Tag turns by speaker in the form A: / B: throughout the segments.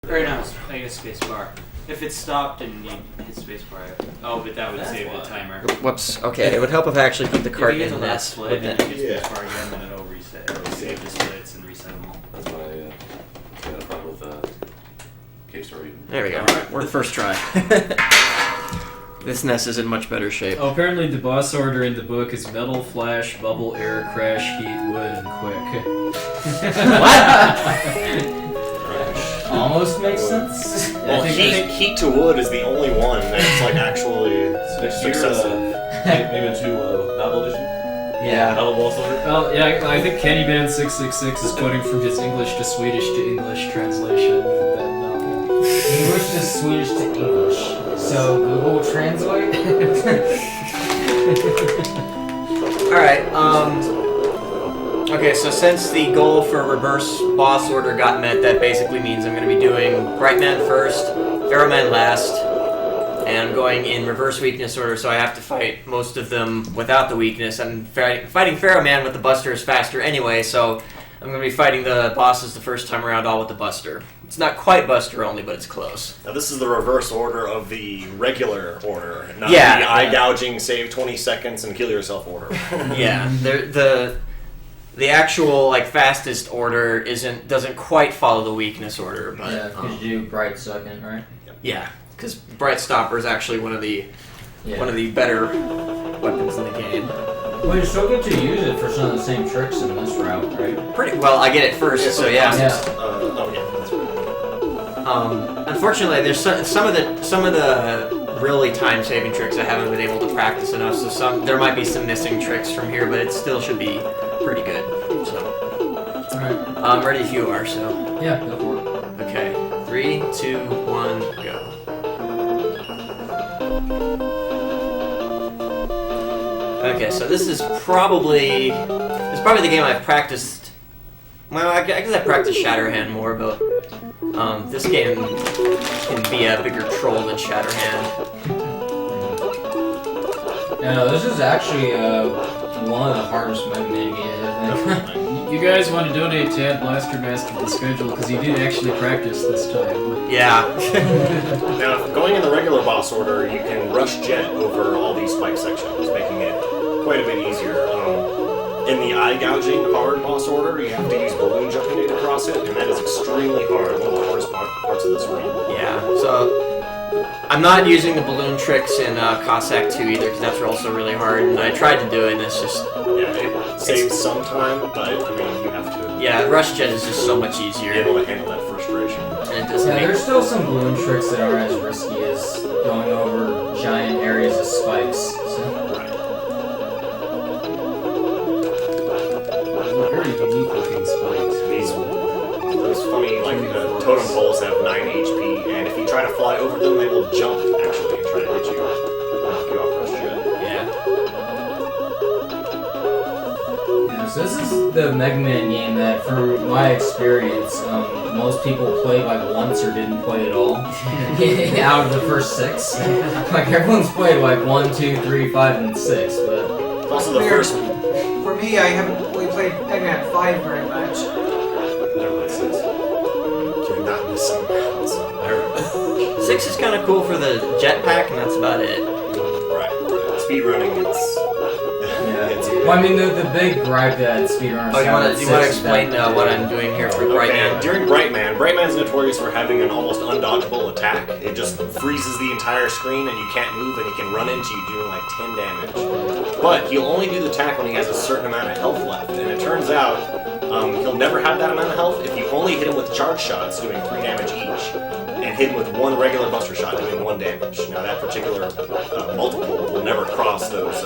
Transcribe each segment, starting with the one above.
A: Or no, I guess spacebar. If it's stopped and you hit spacebar, but that would save the timer.
B: Whoops. Okay, it would help if I actually put the cart
A: if you
B: in
A: get the last
B: this.
A: split, and then you hit spacebar again, then it'll reset. It'll save the splits and reset them all.
C: That's why I had a problem with Cave Story.
B: There we go. We're first try. This nest is in much better shape.
D: Oh, apparently the boss order in the book is metal, flash, bubble, air, crash, heat, wood, and quick.
B: What?
E: Almost makes sense.
F: Well, heat to wood is the only one that's like actually successive.
C: Maybe to novel edition?
B: Yeah.
C: Novel boss order?
D: Well, yeah, I think Candyman666 is quoting from his English to Swedish to English translation of that novel.
E: English to Swedish to English. So Google Translate.
B: Alright, okay, so since the goal for reverse boss order got met, that basically means I'm going to be doing Brightman first, Pharaoh Man last, and I'm going in reverse weakness order, so I have to fight most of them without the weakness. And fighting Pharaoh Man with the Buster is faster anyway, so I'm going to be fighting the bosses the first time around all with the Buster. It's not quite Buster only, but it's close.
F: Now this is the reverse order of the regular order, not
B: Yeah,
F: the eye gouging, save 20 seconds, and kill yourself order.
B: Yeah, the actual fastest order doesn't quite follow the weakness order, but
E: Yeah, because you do Bright second, right?
B: yeah, because Bright Stopper is actually one of the better weapons in the game.
E: Well, you still get to use it for some of the same tricks in this route, right?
B: Pretty well. I get it first, so yeah.
F: Oh yeah, that's right.
B: Unfortunately, there's some of the really time-saving tricks I haven't been able to practice enough. So there might be some missing tricks from here, but it still should be pretty good. So
E: Alright.
B: I'm ready if you are. So
E: Yeah, go for it.
B: okay, 3, 2, 1, go. Okay, so this is probably the game I've practiced. Well, I guess I practiced Shatterhand more, but this game can be a bigger troll than Shatterhand.
E: Yeah, no, this is actually one of the hardest Megaman games, I think.
D: You guys want to donate to add Blaster Master to the schedule, because he did actually practice this time.
B: Yeah.
F: Now, going in the regular boss order, you can rush jet over all these spike sections, making it quite a bit easier. In the eye gouging hard boss order, you have to use balloon jumping to get across it, and that is extremely hard, one of the hardest parts of this room.
B: Yeah, so I'm not using the balloon tricks in Cossack 2 either, because that's also really hard, and I tried to do it, and it's just...
F: Yeah, it saves some time, but, I mean, you have to...
B: Yeah, Rush Jet is just so much easier.
F: Be able to handle that frustration.
B: And it doesn't
E: Yeah,
B: make...
E: there's still some balloon tricks that aren't as risky as going over giant areas of spikes. So.
F: Right.
D: Very unique looking spikes.
F: Those funny, totem poles have 9 HP, and if you try to fly over them, they will jump, actually, and try to hit you. Knock you off Rush Jet.
B: Yeah.
E: Yeah, so this is the Megaman game that, from my experience, most people played once or didn't play at all. Out of the first 6. Everyone's played 1, 2, 3, 5, and 6, but...
F: It's also the first...
G: For me, I haven't really played Megaman 5 very much.
F: Never 6. You're not missing out.
B: 6 is kind of cool for the jetpack, and that's about it.
F: Right. Speedrunning, it's...
E: Well, I mean, the big gripe that speedrunners
B: Oh, you want
E: have
B: to explain what I'm doing here for Brightman?
F: Okay, during Brightman's notorious for having an almost undodgeable attack. It just freezes the entire screen and you can't move, and he can run into you doing 10 damage. But he'll only do the attack when he has a certain amount of health left, and it turns out he'll never have that amount of health if you only hit him with charge shots doing 3 damage each, and hit him with 1 regular buster shot doing 1 damage. Now that particular multiple will never cross those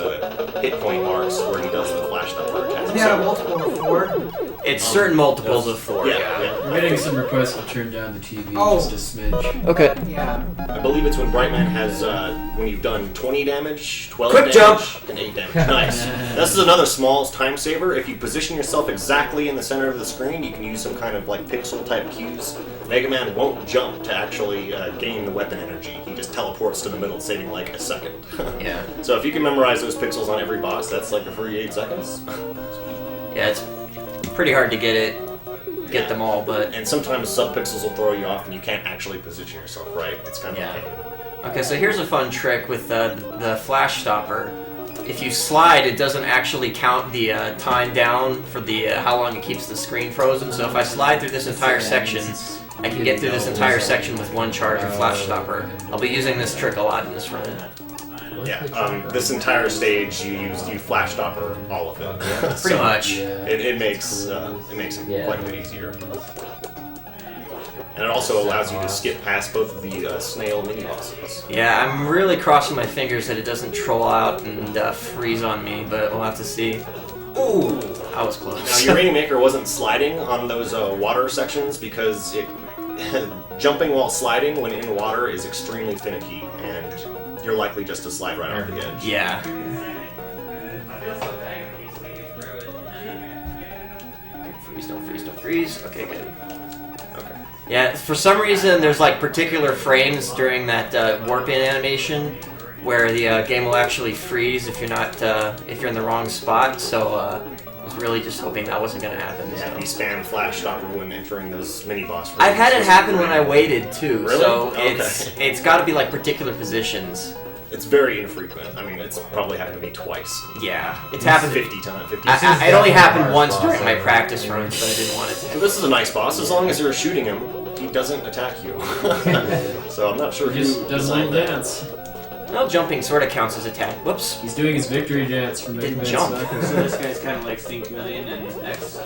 F: hit point marks where he does the flash number attack.
G: Isn't that a multiple of 4?
B: It's certain multiples of 4,
F: Yeah.
D: We're getting some requests to turn down the TV
G: Oh.
D: just a smidge.
B: Okay.
G: Yeah.
F: I believe it's when Brightman has, when you've done 20 damage, 12
B: Quick
F: damage,
B: jump!
F: and 8 damage. Nice. This is another small time saver. If you position yourself exactly in the center of the screen, you can use some kind of pixel type cues. Mega Man won't jump to actually gain the weapon energy. He just teleports to the middle, saving a second.
B: Yeah.
F: So if you can memorize those pixels on every boss, that's a free 8 seconds.
B: Yeah, it's pretty hard to get it get them all, but...
F: And sometimes subpixels will throw you off and you can't actually position yourself right. It's kind of a pain.
B: Okay, so here's a fun trick with the flash stopper. If you slide, it doesn't actually count the time down for the how long it keeps the screen frozen. So if I slide through this entire section, I can get through this entire section with one charge of flash stopper. I'll be using this trick a lot in this run.
F: Yeah, this entire stage you flash stopper all of it.
B: Pretty much.
F: It makes it quite a bit easier. And it also allows you to skip past both of the snail mini bosses.
B: Yeah, I'm really crossing my fingers that it doesn't troll out and freeze on me, but we'll have to see. Ooh, I was close.
F: Now, your Rainmaker wasn't sliding on those water sections because jumping while sliding when in water is extremely finicky, and you're likely just to slide right off the edge.
B: Yeah. Freeze, don't freeze, don't freeze. Okay, good.
F: Okay.
B: Yeah, for some reason there's like particular frames during that warp-in animation where the game will actually freeze if you're not if you're in the wrong spot. So I was really just hoping that wasn't going to happen.
F: Yeah,
B: So.
F: if you spam flash stopper when entering those mini boss.
B: I've had it happen when I waited too.
F: Really?
B: So
F: Okay.
B: it's got to be like particular positions.
F: It's very infrequent. I mean, it's probably happened to me twice.
B: Yeah, it's happened
F: 50 times. 50
B: it only happened once during my practice runs, but I didn't want it to.
F: Well, this is a nice boss. As long as you're shooting him, he doesn't attack you. So I'm not sure
D: He just does a little dance.
B: Well, jumping sort of counts as attack. Whoops.
D: He's doing his victory dance from
B: Didn't
D: Megaman
B: jump.
D: Soccer.
A: So this guy's kind of like Think Million and X.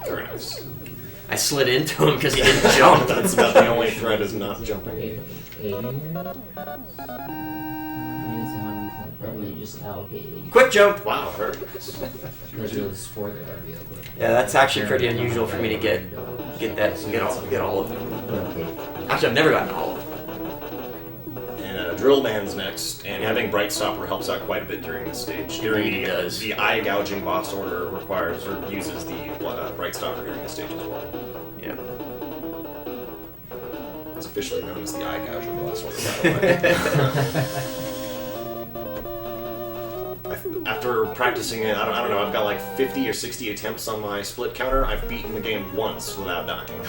F: Very nice.
B: I slid into him because he didn't jump.
F: That's about the only threat is not jumping.
E: Probably just allocated
B: Quick jump!
F: Wow, very nice.
E: because it was for the RBO.
B: Yeah, that's actually pretty unusual for me to get all of them. Actually, I've never gotten all of them.
F: And Drill Man's next, and having Bright Stopper helps out quite a bit during this stage.
B: Indeed it does.
F: The eye gouging boss order requires or uses the Bright Stopper during this stage as well.
B: Yeah.
F: It's officially known as the eye gouging boss order, by the way. After practicing it, I don't know, I've got like 50 or 60 attempts on my split counter. I've beaten the game once without dying.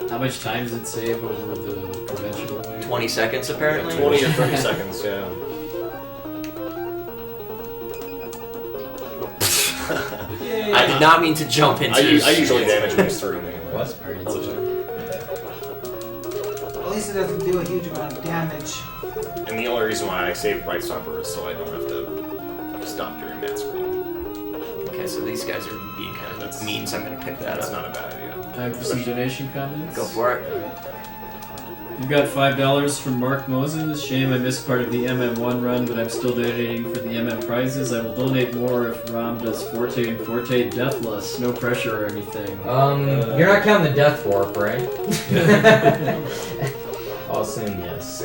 D: How much time does it save over the conventional way?
B: 20 seconds, apparently.
F: 20 or 30 seconds, yeah.
B: I did not mean to jump into
F: I usually damage moves through me.
E: What?
G: At least it doesn't do a huge amount of damage.
F: And the only reason why I save Bright Stopper is so I don't have to stop during that screen.
B: Okay, so these guys are being kind of mean, so I'm going to pick that
F: That's
B: up.
F: not a bad idea.
D: Time for some donation comments.
B: Go for it.
D: We've got $5 from Mark Moses. Shame I missed part of the MM1 run, but I'm still donating for the MM prizes. I will donate more if Rom does Forte and Forte Deathless. No pressure or anything.
E: You're not counting the death warp, right? I'll assume yes.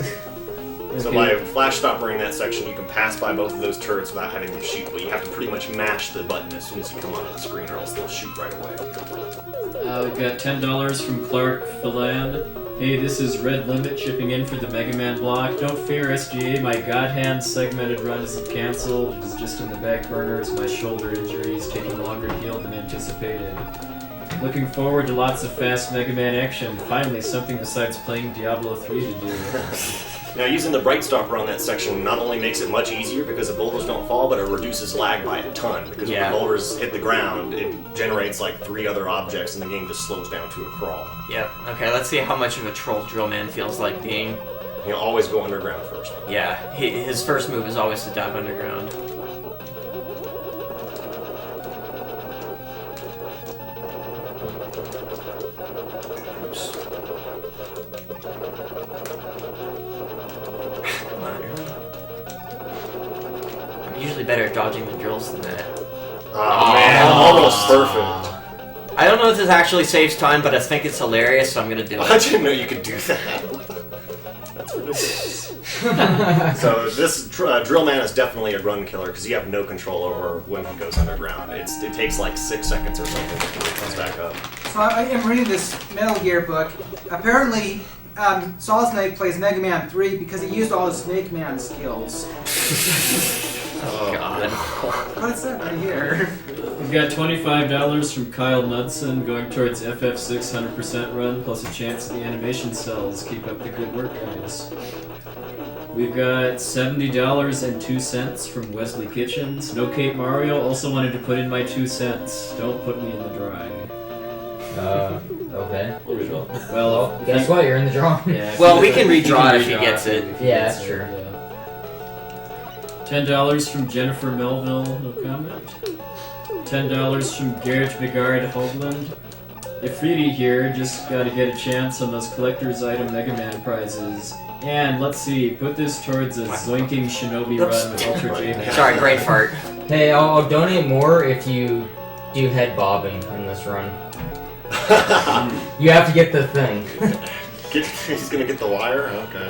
F: So by flash stoppering that section, you can pass by both of those turrets without having them shoot, but you have to pretty much mash the button as soon as you come onto the screen, or else they'll shoot right away.
D: We've got $10 from Clark Philan. Hey, this is Red Limit chipping in for the Megaman block. Don't fear, SGA, my God Hand segmented run isn't cancelled. It is just in the back burner as my shoulder injury is taking longer to heal than anticipated. Looking forward to lots of fast Megaman action. Finally, something besides playing Diablo 3 to do.
F: Now, using the Bright Stopper on that section not only makes it much easier because the boulders don't fall, but it reduces lag by a ton. Because when the boulders hit the ground, it generates like 3 other objects, and the game just slows down to a crawl.
B: Yep. Okay, let's see how much of a troll Drill Man feels like being.
F: You'll always go underground first.
B: Yeah, his first move is always to dive underground. I'm usually better at dodging the drills than that.
F: Oh man, almost perfect.
B: I don't know if this actually saves time, but I think it's hilarious, so I'm gonna do
F: I
B: it.
F: didn't know you could do that. That's ridiculous. So this Drill Man is definitely a run killer because you have no control over when he goes underground. It takes like 6 seconds or something before he comes back up.
G: So I am reading this Metal Gear book. Apparently, Solid Snake plays Mega Man 3 because he used all his Snake Man skills.
F: Oh,
B: God.
G: What's that right here?
D: We've got $25 from Kyle Knudsen going towards FF6 100% run, plus a chance at the animation cells. Keep up the good work, guys. We've got $70.02 from Wesley Kitchens. No Cape Mario, also wanted to put in my 2 cents. Don't put me in the drawing.
E: Okay.
C: Original.
D: Well, if
E: Guess
D: you-
E: what? You're in the drawing.
D: Yeah, if
B: Well,
D: you-
B: we can
D: you
B: redraw it if he
D: redraw
B: gets it.
D: if he
E: Yeah,
D: gets
E: that's
D: it,
E: true.
D: yeah. $10 from Jennifer Melville, no comment. $10 from Garrett Bigard Hoagland. Ifriti here, just gotta get a chance on those collector's item Mega Man prizes. And let's see, put this towards a zoinking shinobi
B: Oops.
D: run with Ultra J-Man.
B: Sorry, brain fart.
E: Hey, I'll donate more if you do head bobbing in this run. You have to get the thing.
F: He's gonna get the wire? Okay.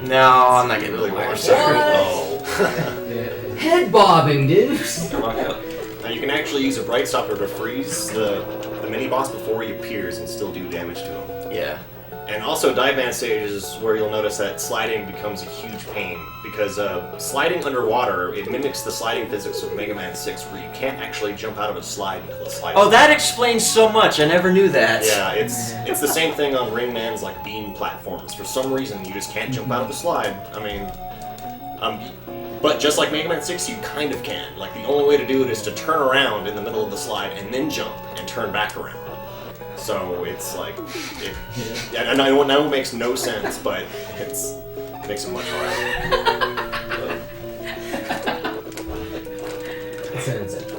B: No, I'm not getting
F: Really
B: the wire.
F: wire.
B: Sorry.
F: Oh.
E: Head bobbing, dude.
F: Now you can actually use a Bright Stopper to freeze the mini boss before he appears and still do damage to him.
B: Yeah.
F: And also, Dive Man Stage is where you'll notice that sliding becomes a huge pain because sliding underwater, it mimics the sliding physics of Mega Man 6, where you can't actually jump out of a slide until the slide.
B: Oh, that explains so much. I never knew that.
F: Yeah, it's the same thing on Ring Man's like beam platforms. For some reason, you just can't jump out of the slide. I mean, but just like Mega Man 6, you kind of can. Like the only way to do it is to turn around in the middle of the slide and then jump and turn back around. So it's like, I know it makes no sense, but it makes it much harder.
E: It's insane.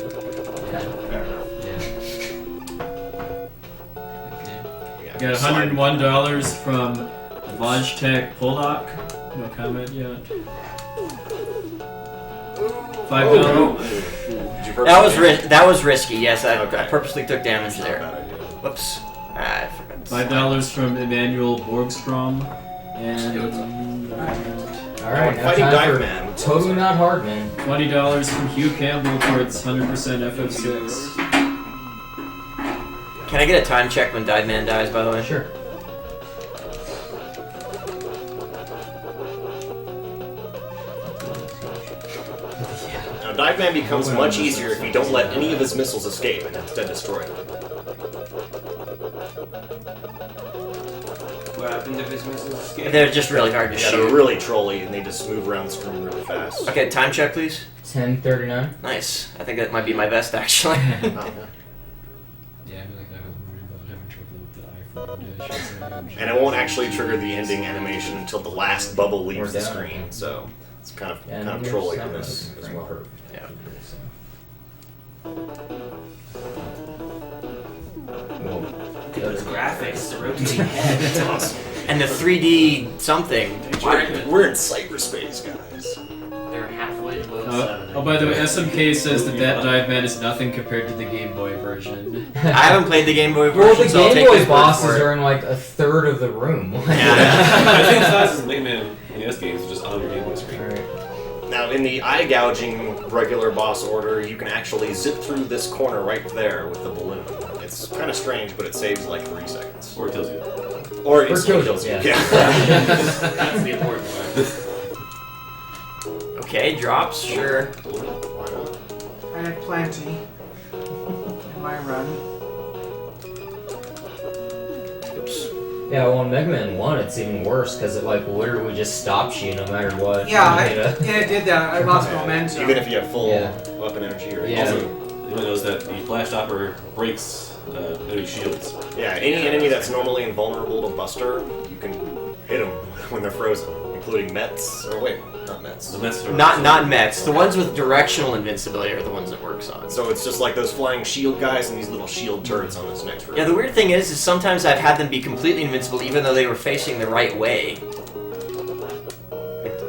F: Yeah,
D: We got
F: slide.
D: $101 from Logitech Pollock. No comment yet. $5.
F: Did you
B: That was risky. Yes, I
F: Okay.
B: purposely took damage
F: Not a
B: there.
F: bad idea.
B: Whoops. I forgot.
D: $5 from Emmanuel Borgstrom. And
E: Alright, now
F: Fighting
E: time
F: Dive
E: for
F: Man.
E: Totally Not Hard, man.
D: $20 from Hugh Campbell towards 100% FF6.
B: Can I get a time check when Dive Man dies, by the way?
E: Sure.
F: Now, Dive Man becomes much easier if you don't let any of his missiles escape and instead destroy them.
A: What happened if his missiles escaped?
B: They're just really hard to
F: Yeah, they're
B: shoot.
F: really trolly and they just move around the screen really fast.
B: Okay, time check, please.
E: 10:39.
B: Nice. I think that might be my best, actually.
F: Oh, yeah.
D: Yeah, I feel like I was worried about having trouble with the iPhone dash.
F: And it won't actually trigger the ending animation until the last bubble leaves the
E: We're down.
F: screen, so it's kind of
E: Yeah,
F: kind of
E: here's
F: trolling on
E: seven.
F: this as well.
E: Perfect.
B: Yeah.
A: Those graphics, the rotating head.
F: It's awesome.
B: And the 3D something.
F: We're in cyberspace, guys.
A: They're halfway to level 7.
D: Oh, by the way, SMK says that Dive Man is nothing compared to the Game Boy version.
B: I haven't played the Game Boy
E: Well,
B: version,
E: the
B: so I'll
E: Game
B: take
E: Boy
B: his word
E: bosses
B: for it.
E: are in like a third of the room.
C: I
B: Yeah.
C: think the size of Mega Man NES games is just on your Game Boy screen.
E: Alright.
F: Now, in the eye gouging regular boss order, you can actually zip through this corner right there with the balloon. It's kind of strange, but it saves like 3 seconds.
C: Or it kills you.
F: Or it
E: Or
F: still
E: kills you,
F: kills
E: yeah.
F: you.
A: That's the important part.
B: Okay, drops, sure.
F: Why not?
G: I had plenty in my run.
B: Oops.
E: Yeah, well, in Mega Man 1, it's even worse because it like literally just stops you no matter what.
G: Yeah,
E: You know?
G: and it did that. I lost momentum.
F: Even if you have full
E: Yeah.
F: weapon energy or
E: Yeah.
C: Also, anyone knows that the flash stopper breaks enemy shields.
F: Yeah, any enemy that's normally invulnerable to Buster, you can hit them when they're frozen, including Mets. Or wait, not Mets.
C: The Mets are
B: Not Mets. The ones with directional invincibility are the ones it works on.
F: So it's just like those flying shield guys and these little shield turrets on this next room.
B: Yeah, the weird thing is sometimes I've had them be completely invincible even though they were facing the right way.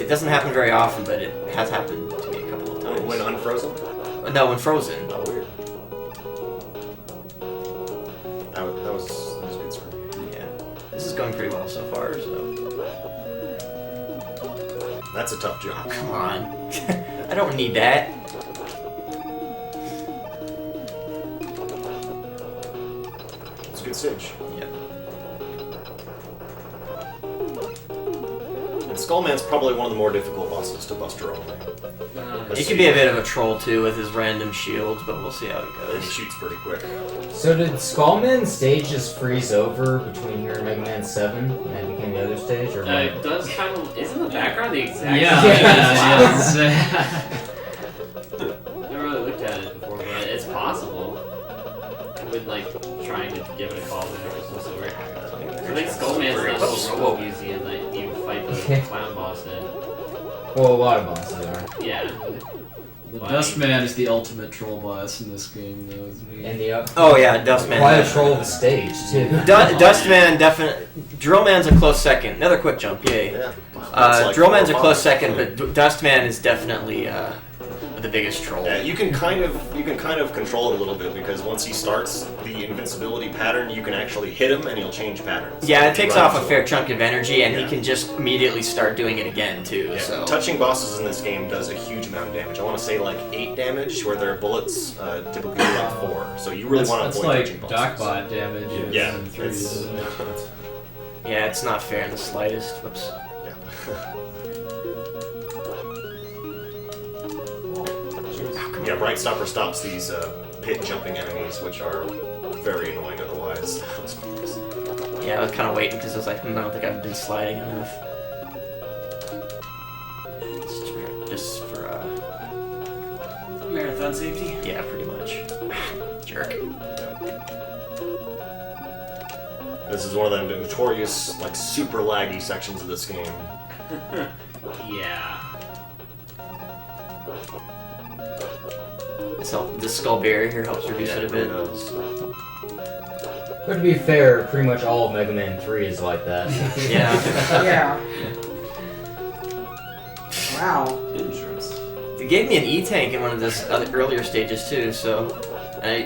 B: It doesn't happen very often, but it has happened to me a couple of times.
F: When unfrozen?
B: No, when frozen.
F: Oh, weird. That was a good screen.
B: Yeah. This is going pretty well so far, so.
F: That's a tough job.
B: Come on. I don't need that.
F: It's a good stage.
B: Yeah.
F: It's Skullman's probably one of the more difficult bosses to Buster only.
B: He could be a bit of a troll too with his random shields, but we'll see how it
F: And he
B: goes.
F: shoots pretty quick.
E: So did Skullman Stage just freeze over between here and Mega Man 7 and that became the other stage? Or
A: It does kind of. Isn't the background the exact
D: Yeah,
A: same?
D: yeah.
A: Never really looked at it before, but it's possible. With like trying to give it a call back or some sort. I think Skullman's that little robo museum that you fight the clown boss in.
E: Well, a lot of bosses are.
A: Yeah.
D: The Dustman is the ultimate troll boss in this game, though, isn't he?
E: And the
B: Oh yeah, Dustman.
E: quite a troll of the stage too.
B: Dustman definitely. Drillman's a close second. Another quick jump, yay.
F: Yeah. That's like
B: Drillman's a
F: 4 or
B: close
F: 5.
B: second, but Dustman is definitely the biggest troll.
F: Yeah, you can kind of control it a little bit because once he starts the invincibility pattern, you can actually hit him and he'll change patterns.
B: Yeah, it takes
F: Right.
B: off a fair chunk of energy, and
F: Yeah.
B: he can just immediately start doing it again too.
F: Yeah,
B: So
F: touching bosses in this game does a huge amount of damage. I want to say like 8 damage, where their bullets typically do like 4. So you really want to
D: That's
F: avoid touching
D: like
F: bosses.
D: Dockbot damage in
F: Yeah,
D: 3,
F: it's,
D: isn't it?
B: yeah, it's not fair in the slightest. Whoops.
F: yeah. Yeah, Bright Stopper stops these pit jumping enemies, which are very annoying otherwise.
B: Yeah, I was kind of waiting because I was like, I don't think I've been sliding enough. Just for
A: Marathon safety.
B: yeah, pretty much. Jerk.
F: This is one of the notorious, like, super laggy sections of this game.
A: Yeah.
B: So the skull barrier here helps reduce it a bit.
E: But to be fair, pretty much all of Mega Man 3 is like that.
B: Yeah.
G: Yeah. Wow.
C: Insurance.
B: It gave me an E-tank in one of those other earlier stages too, so I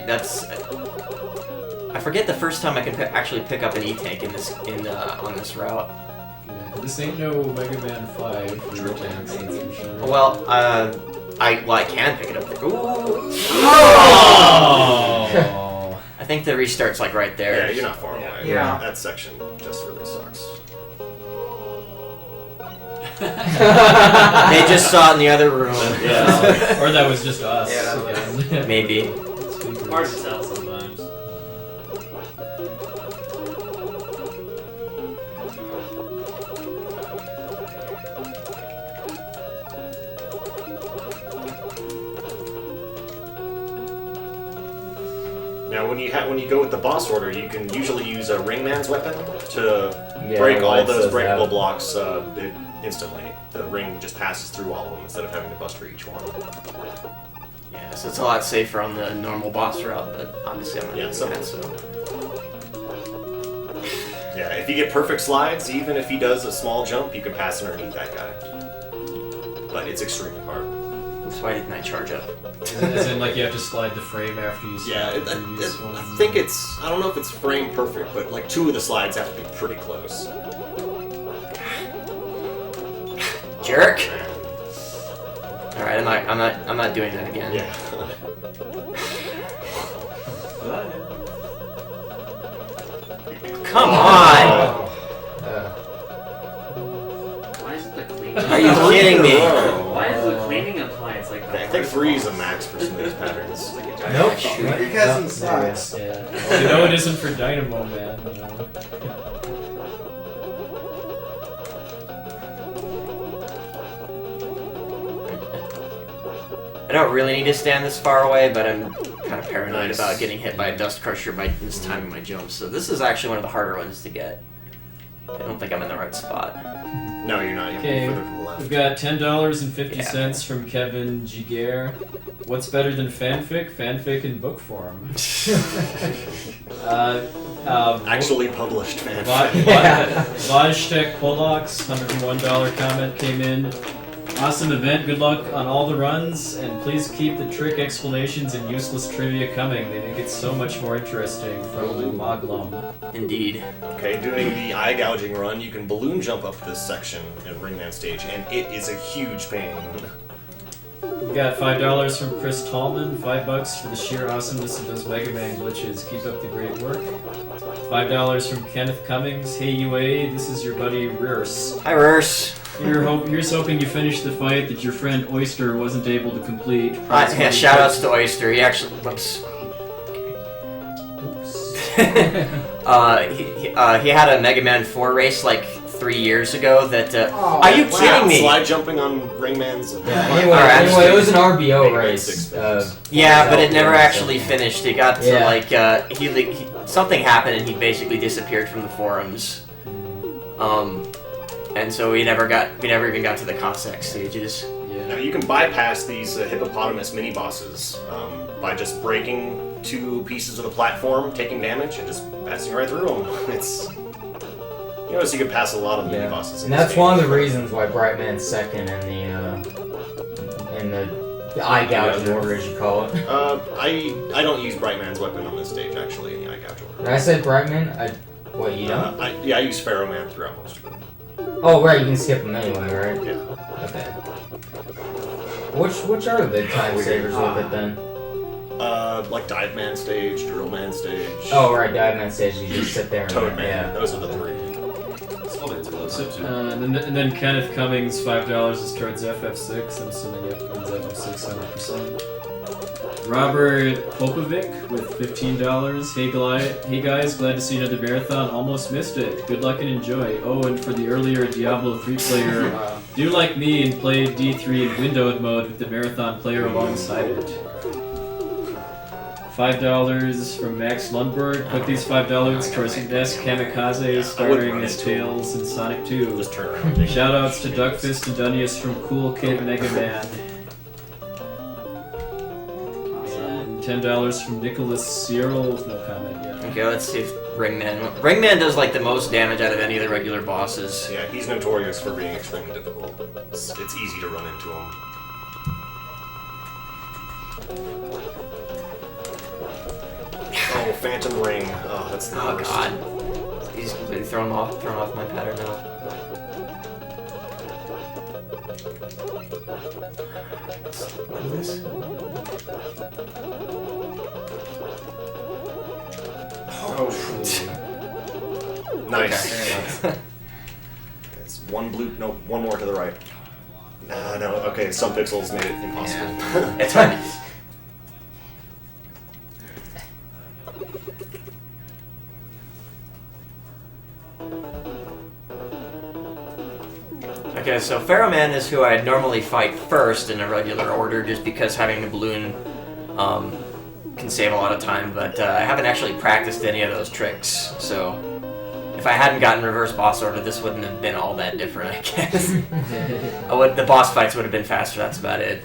B: forget the first time I can actually pick up an E-tank on this route.
D: Yeah, this ain't no Mega Man 5 for real tanks, that's for sure.
B: Well, I can pick it up. Ooh.
D: Oh!
B: I think the restart's like right there.
F: Yeah, you're not far away.
G: Yeah.
F: That section just really sucks.
B: They just saw it in the other room.
D: Yeah. Or that was just us.
G: Yeah, that
D: Yeah.
B: Maybe.
A: Hard to tell sometimes.
F: Now, when you go with the boss order, you can usually use a Ringman's weapon to
E: Yeah,
F: break all
E: White
F: those
E: says
F: breakable
E: that.
F: blocks instantly. The ring just passes through all of them instead of having to bust through each one.
B: Yeah, so it's a lot safer on the normal boss route, but obviously I'm not
F: Yeah,
B: doing
F: so-
B: that, so.
F: Yeah, if you get perfect slides, even if he does a small jump, you can pass underneath that guy. But it's extremely hard.
B: So why didn't I charge up?
D: As in, like, you have to slide the frame after you
F: Yeah,
D: slide the previous one.
F: I think it's, I don't know if it's frame perfect, but like 2 of the slides have to be pretty close.
B: Jerk! Alright, I'm not doing that again.
F: Yeah.
B: Come on!
A: Why is it the cleaning?
B: Are you kidding me?
A: Why is the cleaning appliance like that?
F: I think 3 is a max for some of these patterns.
E: Nope.
G: Because he sucks.
D: Yeah. You know it isn't for Dynamo Man, you know.
B: I don't really need to stand this far away, but I'm kind of paranoid
F: Nice.
B: about getting hit by a dust crusher by mistiming my jumps. So this is actually one of the harder ones to get. I don't think I'm in the right spot.
F: No, you're not. You're
D: Okay,
F: further to the left.
D: we've got $10.50 from Kevin Giger. What's better than fanfic? Fanfic in book form.
F: Actually published, man.
D: Vajtek Polox, $101 comment came in. Awesome event, good luck on all the runs, and please keep the trick explanations and useless trivia coming. They make it so much more interesting. From Maglum.
B: Indeed.
F: Okay, doing the eye gouging run, you can balloon jump up this section in Ringman Stage, and it is a huge pain.
D: We got $5 from Chris Tallman, $5 for the sheer awesomeness of those Mega Man glitches. Keep up the great work. $5 from Kenneth Cummings. Hey UA, this is your buddy Rearse.
B: Hi, Rurs.
D: Here's hoping you finish the fight that your friend Oyster wasn't able to complete.
B: Yeah, shoutouts to Oyster. He actually. Whoops. He had a Megaman 4 race like 3 years ago. That. Are you kidding me?
F: Slide jumping on Ringman's.
E: Yeah, anyway, it was an RBO race.
B: Yeah, but it never actually finished. It got to like something happened and he basically disappeared from the forums. And so we never even got to the Cossack stages.
F: Now you can bypass these hippopotamus mini bosses by just breaking 2 pieces of the platform, taking damage, and just passing right through them. It's you notice you can pass a lot of mini bosses.
E: And that's one of the reasons why Brightman's second in the eye gouging order, as you call it.
F: I don't use Brightman's weapon on this stage actually in the eye gouging order.
E: When I said Brightman, what you don't?
F: I use Pharaoh Man throughout most of it.
E: Oh right, you can skip them anyway, right?
F: Yeah.
E: Okay. Which are the time savers with it then?
F: Like Dive Man Stage, Drill Man Stage.
E: Oh right, Dive Man Stage. You just sit there.
F: Toad Man.
E: Yeah.
F: Those are the 3.
D: And then Kenneth Cummings, $5 is towards FF6. I'm assuming it runs FF6 100%. Robert Popovic with $15. Hey guys, glad to see another marathon. Almost missed it. Good luck and enjoy. Oh, and for the earlier Diablo 3 player, do like me and play D3 in windowed mode with the marathon player alongside it. $5 from Max Lundberg. Put these $5 towards Desk Kamikaze, starring as Tails in Sonic 2.
F: Just turn around.
D: Shoutouts to Duckfist and Dunnius from Cool Kid Megaman. And $10 from Nicholas Cyril with no comment yet.
B: Okay, let's see if Ringman does like the most damage out of any of the regular bosses.
F: Yeah, he's notorious for being extremely difficult. It's easy to run into him. Oh, Phantom Ring. Oh, that's the worst.
B: God. He's completely thrown off my pattern now. What is this?
F: Oh, nice.
B: Okay.
F: It's one blue. No, one more to the right. No. Okay, some pixels made it impossible.
B: Yeah. It's hard. Okay, so Pharaoh Man is who I'd normally fight first in a regular order, just because having the balloon can save a lot of time, but I haven't actually practiced any of those tricks, so if I hadn't gotten reverse boss order, this wouldn't have been all that different, I guess. The boss fights would have been faster, that's about it.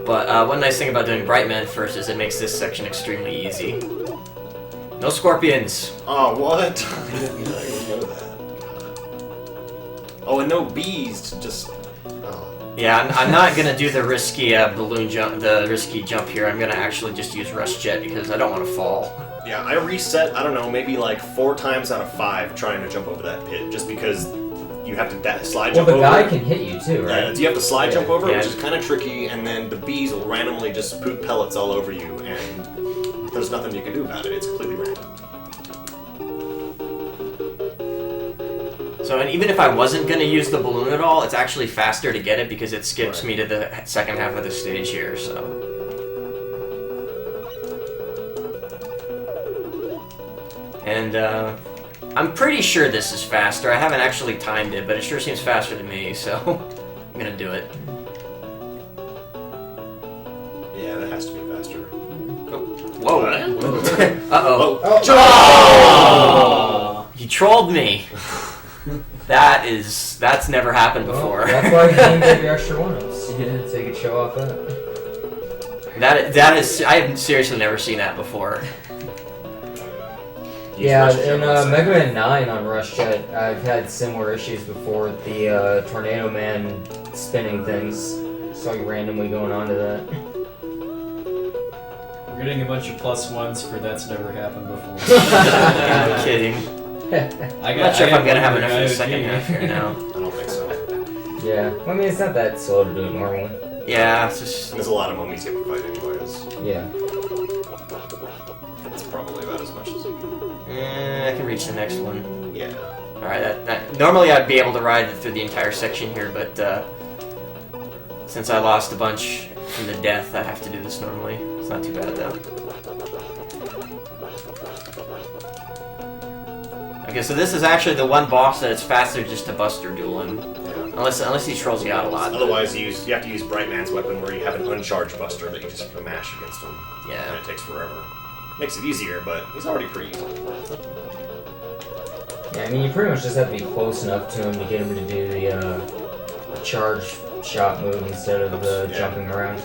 B: But one nice thing about doing Brightman first is it makes this section extremely easy. No scorpions!
F: Oh, what? I didn't know that. Oh, and no bees, just... Oh.
B: Yeah, I'm not gonna do the risky balloon jump, the risky jump here. I'm gonna actually just use Rush Jet because I don't want to fall.
F: Yeah, I reset, I don't know, maybe like 4 times out of 5 trying to jump over that pit, just because you have to slide jump over.
E: Well, the guy can hit you too, right?
F: Yeah, you have to slide jump over,
B: Yeah.
F: which is kind of tricky, and then the bees will randomly just poop pellets all over you, and there's nothing you can do about it. It's completely random.
B: So, and even if I wasn't going to use the balloon at all, it's actually faster to get it because it skips me to the second half of the stage here, so... And, I'm pretty sure this is faster. I haven't actually timed it, but it sure seems faster to me, so I'm gonna do it.
F: Yeah, that has to be faster.
B: Whoa! Uh-oh.
F: Oh.
B: He trolled me! That's never happened before.
E: That's why you didn't give you extra one-ups. So you could show off that.
B: That is, I have seriously never seen that before.
E: Yeah, in Megaman 9 on Rush Jet, I've had similar issues before with the Tornado Man spinning things. Saw you randomly going onto that.
D: We're getting a bunch of +1s for that's never happened before.
B: I'm kidding.
D: I'm
B: not sure if I'm gonna have enough for the second half here now.
F: I don't think so.
E: Yeah, well, I mean, it's not that slow to do it normally.
B: Yeah, it's just...
F: There's a lot of mummies you have to fight anyways.
E: Yeah.
F: It's probably about as much as you can.
B: I can reach the next one.
F: Yeah.
B: Alright, normally I'd be able to ride through the entire section here, but since I lost a bunch from the death, I have to do this normally. It's not too bad though. Okay, so this is actually the one boss that it's faster just to Buster duel him. Unless he trolls you out a lot.
F: Otherwise, you have to use Brightman's weapon where you have an uncharged Buster that you just mash against him.
B: Yeah.
F: And it takes forever. Makes it easier, but he's already pretty easy.
E: Yeah, I mean, you pretty much just have to be close enough to him to get him to do the charge shot move instead of the jumping around.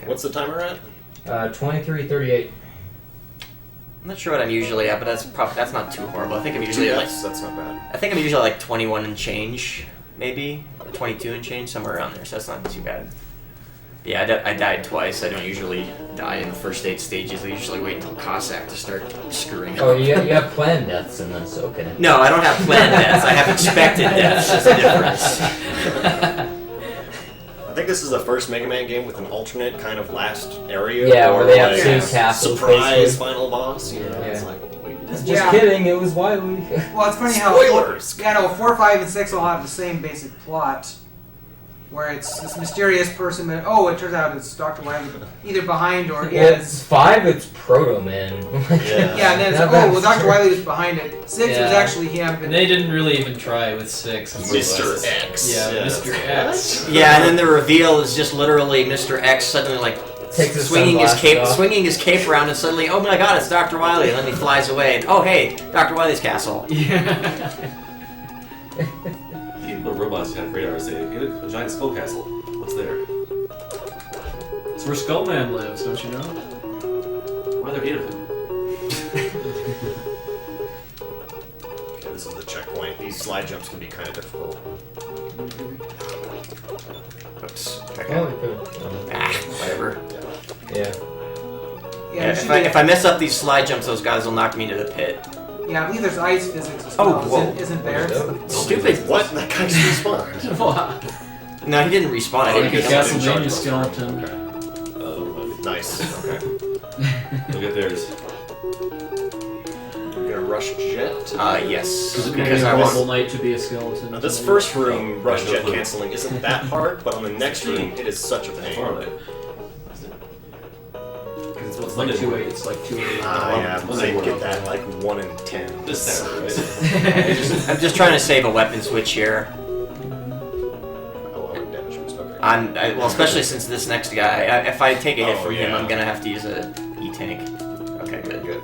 F: What's the timer at?
E: 23:38.
B: I'm not sure what I'm usually at, but that's not too horrible. I think I'm usually at like
F: That's not bad.
B: I think I'm usually like 21 and change, maybe, or 22 and change, somewhere around there. So that's not too bad. But yeah, I died twice. I don't usually die in the first 8 stages. I usually wait until Cossack to start screwing up.
E: Oh, you have planned deaths in this, okay.
B: No, I don't have planned deaths. I have expected deaths. That's the difference.
F: I think this is the first Mega Man game with an alternate kind of last area.
E: Yeah, where they have
F: like,
E: two castles,
F: surprise
E: basically.
F: final boss. You know, it's
E: Yeah.
F: like, wait,
E: Just
G: Yeah.
E: kidding, it was Wily.
G: Well, it's funny how
F: spoilers.
G: 4, 5, and 6 all have the same basic plot, where it's this mysterious person that it turns out it's Dr. Wily, either behind or
E: It's
G: is.
E: 5, it's Proto Man.
G: Yeah, and then it's
E: Not that
G: Dr.
E: sure.
G: Wily was behind it. 6 was
D: Yeah.
G: actually him.
D: And they didn't really even try with 6.
F: Mr. X.
D: Yeah, Mr. X.
B: Yeah, and then the reveal is just literally Mr. X suddenly like
E: Takes his
B: swinging
E: sunglasses off.
B: cape around, and suddenly, oh my God, it's Dr. Wily, and then he flies away, and oh hey, Dr. Wily's castle.
D: Yeah.
C: Even the robots have radars. They get a giant skull castle. What's there?
D: It's where Skullman lives, don't you know?
C: Why are there 8 of them?
F: Okay, this is the checkpoint. These slide jumps can be kind of difficult. Oops. Okay.
E: Oh, good.
B: Whatever.
E: Yeah.
G: Yeah,
B: If I mess up these slide jumps, those guys will knock me into the pit.
G: I believe there's ice physics as
B: Oh,
G: well.
B: whoa.
G: Isn't there?
B: Stupid.
F: What? That guy's respawned.
D: Wow.
B: No, he didn't respawn. I
D: Like
B: didn't
D: a
B: get him.
D: Castlevania skeleton.
F: Nice. Okay.
C: Look at theirs.
F: We're gonna rush jet.
B: Yes.
D: Because
B: Because I
D: Invisible
B: want.
D: Knight to be a skeleton.
F: Now, this first room, rush jet canceling, isn't that hard, but on the next room, it is such a
C: How far are
F: pain.
C: they? Because it's
D: It's like 2-8. It's like 2-8.
F: Yeah, I get that like 1 in 10.
C: This sound, right?
B: I'm just trying to save a weapon switch here.
F: Oh, damage boost. Okay.
B: Well, especially since this next guy, if I take a hit
F: Oh,
B: from him,
F: yeah.
B: I'm gonna have to use a E-tank. Okay, good.
F: Good.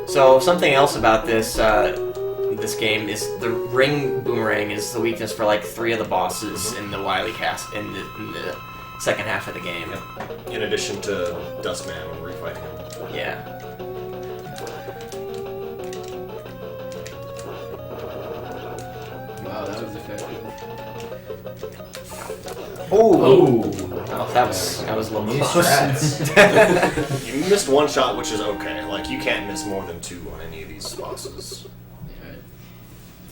B: So something else about this this game is the ring boomerang is the weakness for like 3 of the bosses in the Wily cast in the second half of the game.
F: In addition to Dustman when refighting him.
B: Yeah.
D: Wow, that was effective.
B: Oh, that was a little
E: New
B: close.
E: strats.
F: You missed 1 shot, which is okay. Like, you can't miss more than 2 on any of these bosses.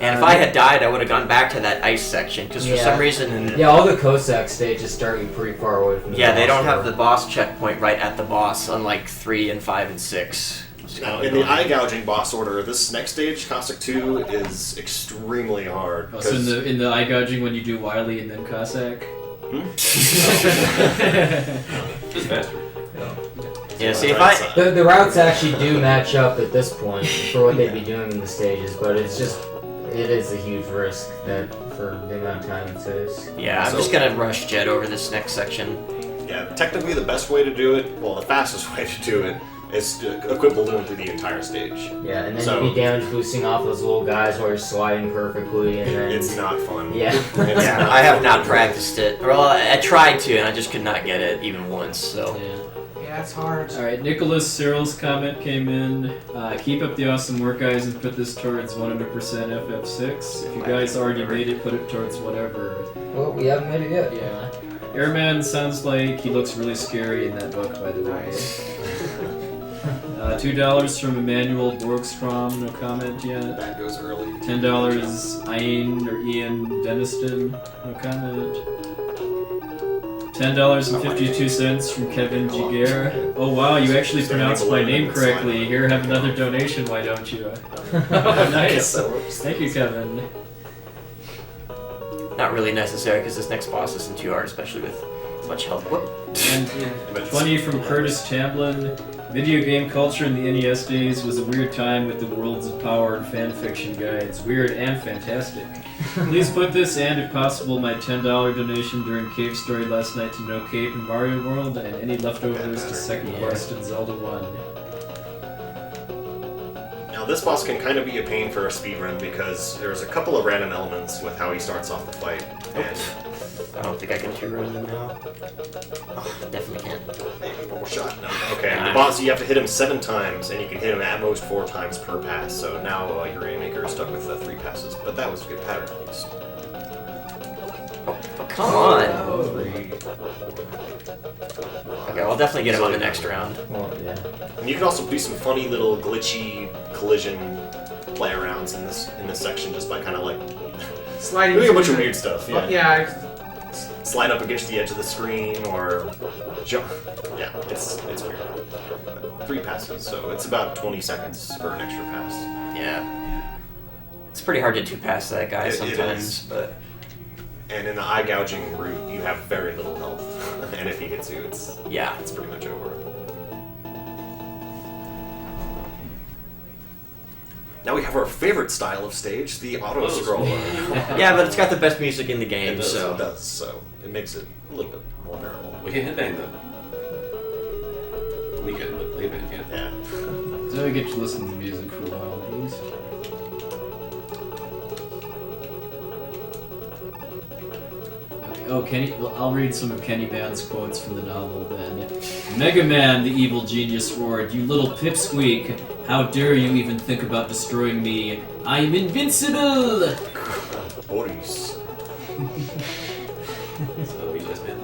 B: And if I had died, I would have gone back to that ice section because for
E: Yeah.
B: some reason,
E: Yeah, all the Cossack stages start you pretty far away from the
B: they
E: boss
B: don't have
E: room.
B: the boss checkpoint right at the boss, unlike 3 and 5 and 6.
F: Now, in the eye gouging boss order, this next stage, Cossack 2, is extremely hard.
D: Also, in the eye gouging when you do Wily and then Cossack.
C: Just faster.
B: Yeah, see, if I
E: The routes actually do match up at this point for what they'd be doing in the stages, but it is a huge risk that for the amount of time it saves.
B: I'm just gonna rush Jet over this next section.
F: Yeah, technically the best way to do it, well, the fastest way to do it, is to equip balloon through the entire stage.
E: Yeah, and then
F: So-
E: you'd be damage boosting off those little guys while you're sliding perfectly, and then
F: It's not fun.
E: yeah.
F: It's
B: Yeah,
F: not
B: I have
F: fun.
B: not practiced it. Well, I tried to, and I just could not get it even once. So
D: Yeah.
G: Yeah, it's hard.
D: Alright, Nicholas Cyril's comment came in. Keep up the awesome work, guys, and put this towards 100% FF6. If you guys already made it, put it towards whatever.
E: Well, we haven't made it yet.
D: Yeah. Airman sounds like he looks really scary in that book, by the way. $2 from Emmanuel Borgstrom, no comment yet.
F: That goes early.
D: $10 Ian Deniston, no comment. $10.52 from Kevin Jiguer. Oh wow, you actually pronounced my name correctly. Here, have another donation, why don't you? Nice. Thank you, Kevin.
B: Not really necessary because this next boss isn't too hard, especially with as much health. Whoop.
D: And 20 from Curtis Chamblin. Video game culture in the NES days was a weird time with the Worlds of Power and fan fiction guides. Weird and fantastic. Please put this and, if possible, my $10 donation during Cave Story last night to No Cape in Mario World and any leftovers to Second Quest and Zelda 1.
F: Now this boss can kind of be a pain for a speedrun because there's a couple of random elements with how he starts off the fight. And
B: I don't think I can 2-run them now. Oh, definitely can't.
F: maybe one more shot. No. Okay, the boss, you have to hit him 7 times, and you can hit him at most 4 times per pass. So now your Rainmaker is stuck with 3 passes, but that was a good pattern at least.
B: Oh, come on! Okay, I'll definitely get him on the next round.
E: Well, yeah.
F: And you can also do some funny little glitchy collision play arounds in this section just by kind of like
G: Sliding.
F: doing a bunch
G: through
F: of
G: the-
F: weird stuff.
G: Oh,
F: Yeah.
G: yeah.
F: Slide up against the edge of the screen or jump. Yeah, it's weird. 3 passes, so it's about 20 seconds for an extra pass.
B: Yeah. It's pretty hard to 2-pass that guy
F: It
B: sometimes,
F: is.
B: but
F: And in the eye gouging route, you have very little health, and if he hits you, it's
B: yeah.
F: pretty much over. Now we have our favorite style of stage, the auto scroller.
B: Yeah, but it's got the best music in the game,
F: It
B: so.
F: does, so it makes it a little bit more bearable.
C: We can headbang them. We can, but Layman can't.
F: Yeah.
D: So we get to listen to the music for a while, at least. Okay. Oh, Kenny. Well, I'll read some of Kenny Mann's quotes from the novel then. Megaman, the evil genius, roared, "You little pipsqueak! How dare you even think about destroying me? I am invincible!"
F: Boris.
C: So we just been.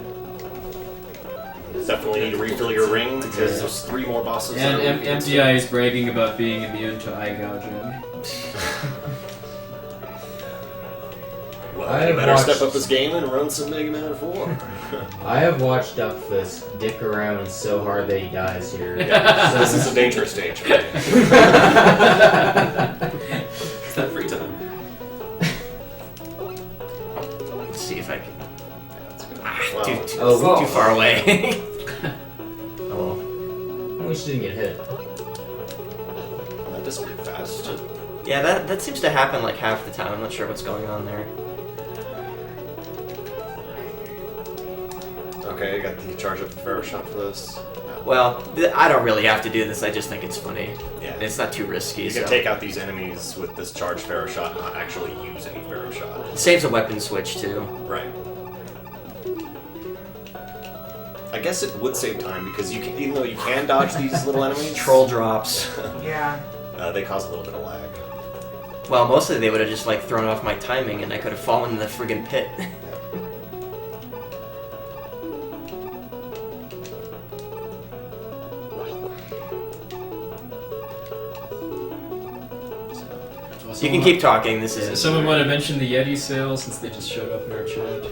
F: Definitely need to refill your ring because there's 3 more bosses.
D: And
F: that are weak
D: Empty Eye is bragging about being immune to eye gouging.
F: Well,
E: I
F: you
E: have
F: better
E: watched-
F: step up this game and run some Mega Man 4.
E: I have watched Duckfist dick around so hard that he dies here.
F: Yeah, this is a dangerous stage for me.
C: It's that free time.
B: Let's see if I can.
F: Wow.
B: Too far away.
E: Oh, at least you didn't get hit.
F: That disappeared fast.
B: Yeah, that seems to happen like half the time. I'm not sure what's going on there.
F: Okay, I got the charge up the Pharaoh shot for this.
B: Well, I don't really have to do this. I just think it's funny.
F: Yeah.
B: It's not too risky.
F: You
B: So.
F: can take out these enemies with this charged Pharaoh shot and not actually use any Pharaoh shot.
B: It saves a weapon switch too.
F: Right. I guess it would save time because you can, even though you can dodge these little enemies,
B: Troll drops.
G: Yeah.
F: they cause a little bit of lag.
B: Well, mostly they would have just like thrown off my timing, and I could have fallen in the friggin' pit. You can keep talking. This is.
D: Someone want to mention the Yeti sale since they just showed up in our chat.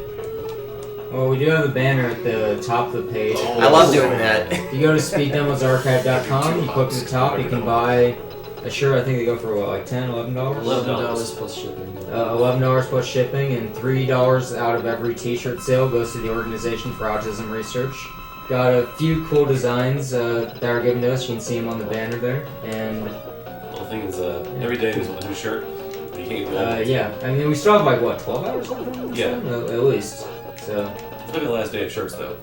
E: Well, we do have the banner at the top of the page.
F: Oh.
B: I love doing that.
E: If you go to speeddemosarchive.com, you click to the top, you can buy a shirt. I think they go for what, like $10, $11?
D: $11 plus shipping.
E: $11 plus shipping, and $3 out of every t-shirt sale goes to the Organization for Autism Research. Got a few cool designs that are given to us. You can see them on the banner there. And
C: The whole thing is, every day there's a new shirt. But you can't go.
E: yeah, I mean, we still have like what, 12 hours left?
C: Yeah.
E: At least. So.
C: It's gonna be the last day of shirts though.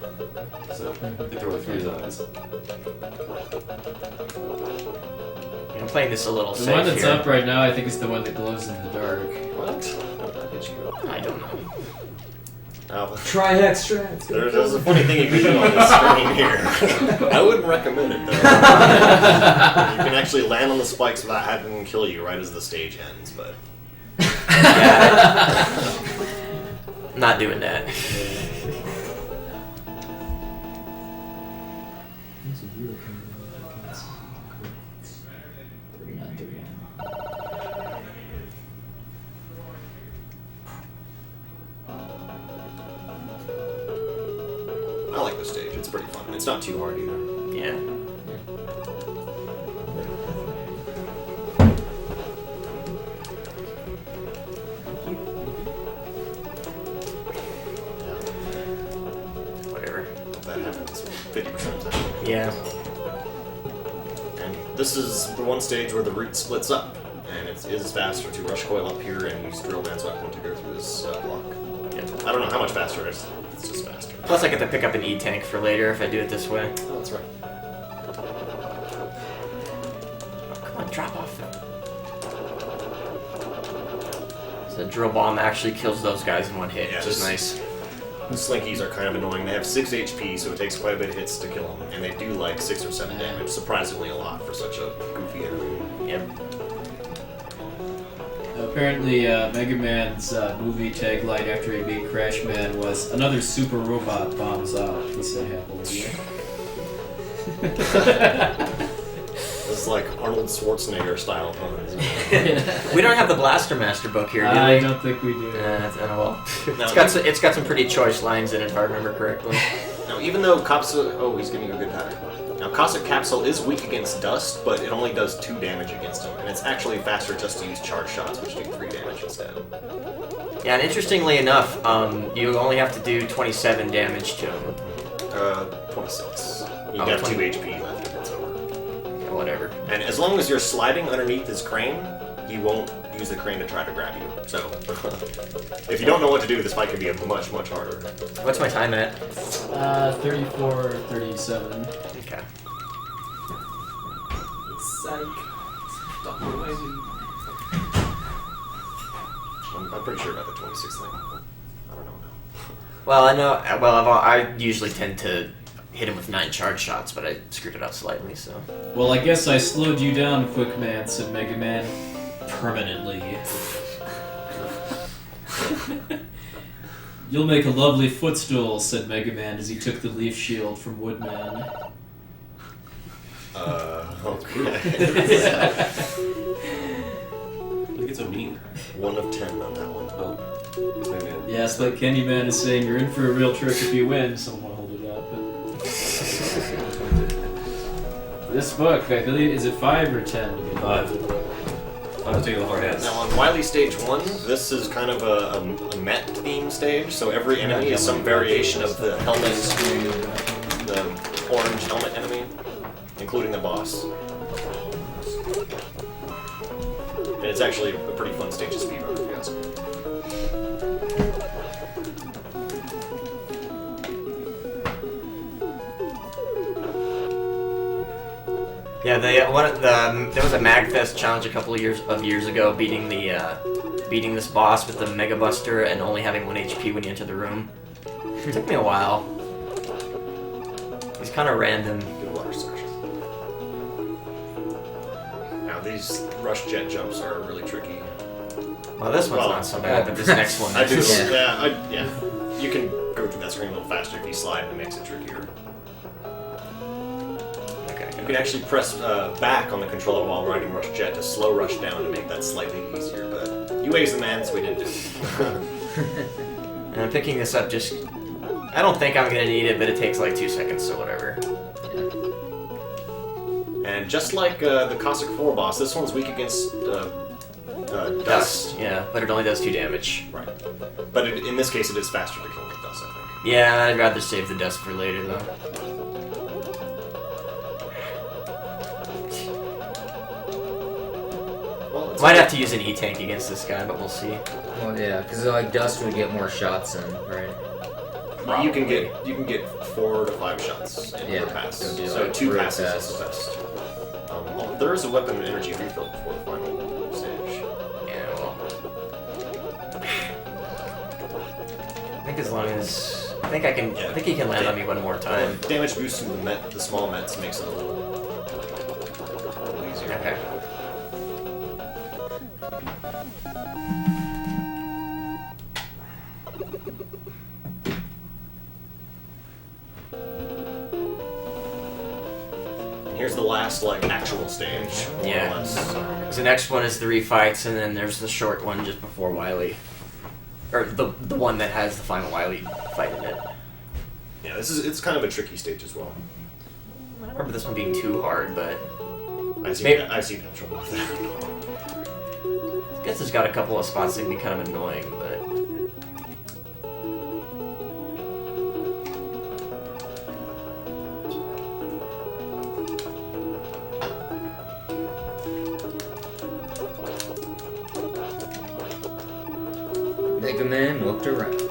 C: So I think there were 3 designs.
B: I'm playing this a little
D: The
B: safe
D: one that's
B: here.
D: up right now, I think, is the one that glows in the dark.
F: What? How did that get you?
B: I don't know.
F: Oh,
E: Try extra.
F: there's a funny thing you can do on this screen here. I wouldn't recommend it though. You can actually land on the spikes without having them kill you right as the stage ends, but
B: Not doing that.
F: this stage. It's pretty fun. It's not too hard either.
B: Yeah. Whatever.
F: That happens 50% of the time.
B: Yeah.
F: And this is the one stage where the route splits up, and it is faster to rush coil up here and use Drill Man's weapon to go through this block. Yeah. I don't know how much faster it is. It's just faster.
B: Plus, I get to pick up an E-tank for later if I do it this way.
F: Oh, that's right.
B: Come on, drop off. So the drill bomb actually kills those guys in one hit,
F: Yeah,
B: which is
F: this-
B: nice.
F: The Slinkies are kind of annoying. They have 6 HP, so it takes quite a bit of hits to kill them, and they do like 6 or 7 damage. Surprisingly a lot for such a goofy enemy.
B: Yep.
D: Apparently, Mega Man's movie tagline after he beat Crash Man was "Another super robot bombs out." He said happily.
F: This is like Arnold Schwarzenegger style puns.
B: We don't have the Blaster Master book here, do we?
D: I don't think we do.
B: Well,
F: No,
B: it's got some pretty choice lines in it, if I remember correctly.
F: Now, even though Capsule... Oh, he's giving you a good attack. Now, Cossack Capsule is weak against dust, but it only does 2 damage against him, and it's actually faster just to use charge shots, which do 3 damage instead.
B: Yeah, and interestingly enough, you only have to do 27 damage to him.
F: 26. You
B: Oh,
F: got
B: 20.
F: 2 HP left, and it's over.
B: Yeah, whatever.
F: And as long as you're sliding underneath his crane, he won't use the crane to try to grab you. So, if you don't know what to do, this fight can be much, much harder.
B: What's my time at?
D: 34, 37.
B: Okay.
F: I'm pretty sure about the 26 thing. I don't know now.
B: Well, I know. Well, I usually tend to hit him with 9 charge shots, but I screwed it up slightly, so.
D: Well, I guess I slowed you down, Quick Man, said Mega Man. Permanently. You'll make a lovely footstool, said Mega Man as he took the leaf shield from Woodman.
F: Okay.
C: Look, it's so mean.
F: 1 of 10 on that one.
C: Oh. Megaman.
D: Yes, like Candyman is saying, you're in for a real trick if you win. Someone hold it up. This book, I believe, is it 5 or 10?
C: 5. I'm taking the hard ass.
F: Now on Wily Stage 1, this is kind of a Met theme stage, so every enemy is some variation of the helmet, the orange helmet enemy, including the boss. And it's actually a pretty fun stage to speedrun, if you ask me.
B: Yeah, there was a Magfest challenge a couple of years ago, beating this boss with the Mega Buster and only having 1 HP when you enter the room. It took me a while. He's kind of random.
F: Good water section. Now these rush jet jumps are really tricky.
B: Well, this one's not so bad, but this next one.
F: I do.
B: is.
F: Yeah. You can go through that screen a little faster if you slide, and it makes it trickier. You can actually press back on the controller while riding Rush Jet to slow Rush down to make that slightly easier, but UA's the man, so we didn't do it.
B: And I'm picking this up just... I don't think I'm going to need it, but it takes like 2 seconds, so whatever.
F: And just like the Cossack 4 boss, this one's weak against dust.
B: Yeah, but it only does 2 damage.
F: Right. But in this case, it is faster to kill with dust, I think.
B: Yeah, I'd rather save the dust for later, though. Might have to use an E-tank against this guy, but we'll see.
E: Well, yeah, because like dust would get more shots in, right?
F: You can get 4 to 5 shots in per pass.
E: it would be,
F: So
E: like,
F: 2
E: really
F: passes
E: fast.
F: is the best. There is a weapon and energy refill before the final stage.
B: Yeah, well. I think as long as... I think he can land on me one more time.
F: Damage boost from the small mets makes it a little easier.
B: Okay.
F: Here's the last, actual stage. more or
B: Yeah.
F: less.
B: The next one is the Refights, and then there's the short one just before Wily. Or the one that has the final Wily fight in it.
F: Yeah, it's kind of a tricky stage as well.
B: I don't remember this one being too hard, but
F: I've seen
B: Maybe-
F: I've seen that trouble with that.
B: I guess it's got a couple of spots that can be kind of annoying, but.
E: Megaman looked around.